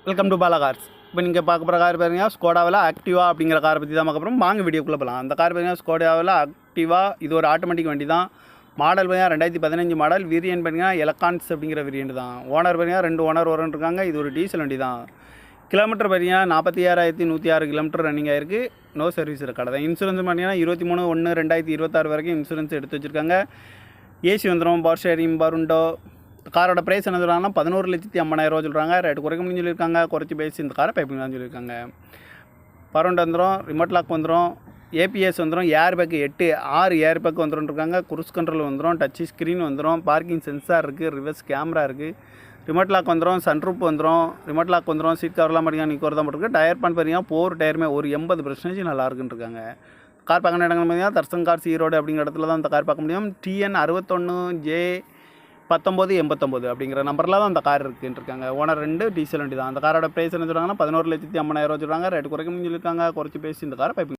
Welcome to Bala cars. இப்போ நீங்கள் பார்க்க போகிற கார் பாருங்க, ஸ்கோடாவில் ஆக்டிவா அப்படிங்கிற காரை பற்றி தான் பார்க்க போகிறோம். வாங்க வீடியோக்குள்ளே போகலாம். அந்த கார் பாருங்க, ஸ்கோடாவில் ஆக்டிவா. இது ஒரு ஆட்டோமேட்டிக் வண்டி தான். மாடல் பார்த்தீங்கன்னா 2015 மாடல். வேரியன்ட் பார்த்தீங்கன்னா எலகான்ஸ் அப்படிங்கிற வேரியன்ட் தான். ஓனர் பார்த்தீங்கன்னா 2 ஓனர் இருக்காங்க. இது ஒரு டீசல் வண்டி தான். கிலோமீட்டர் பார்த்தீங்கன்னா 46,106 கிலோமீட்டர் ரன்னிங் ஆயிருக்கு. நோ சர்வீஸ் ரெக்கார்டு தான். இன்சூரன்ஸ் பார்த்தீங்கன்னா 23/1/2026 வரைக்கும் இன்சூரன்ஸ் எடுத்து வச்சுருக்காங்க. ஏசி வந்துடும், பவர் ஷேரிங், பருண்டோ. காரோட ப்ரைஸ் என்ன சொல்கிறாங்கன்னா 11,50,000 சொல்கிறாங்க. ரேட்டு குறைக்க முடியும்னு சொல்லியிருக்காங்க. குறைச்சி பேசி இந்த காரை பைப்பிங் சொல்லியிருக்காங்க. பரவுண்டு வந்துடும், ரிமோட் லாக் வந்துடும், ஏபிஎஸ் வந்துடும், ஏர் பேக்கு 6 ஏர் பேக்கு வந்துருக்காங்க. குரூஸ் கண்ட்ரோல் வந்துடும், டச் ஸ்க்ரீன் வந்துடும், பார்க்கிங் சென்சார் இருக்குது, ரிவர்ஸ் கேமரா இருக்குது, ரிமோட் லாக் வந்துடும், சன்ரூப் வந்துடும், ரிமோட் லாக் வந்துடும், சீட் கவர்லாம் பார்த்தீங்கன்னா நிற்கிறது தான் போட்டுருக்கு. டயர் பண்ண பார்த்தீங்கன்னா 4 டயருமே ஒரு 80% நல்லா இருக்குன்னு இருக்காங்க. கார் பார்க்கணும் இடங்கள் பார்த்தீங்கன்னா தர்சன் கார்ஸ் ஈரோடு அப்படிங்கிற இடத்துல தான் அந்த கார் பார்க்க முடியும். TN 61J1989 அப்படிங்கிற நம்பரில் தான் அந்த கார் இருக்குன்னு இருக்காங்க. ஓனர் 2 டீசல் வண்டி தான். அந்த காரோட ப்ரைஸ் என்ன சொல்கிறாங்கன்னா 11,50,000 சொல்கிறாங்க. ரேட்டு குறைக்க முடியும் சொல்லியிருக்காங்க. குறைச்சி பேசி இந்த காரை பைப்பிங்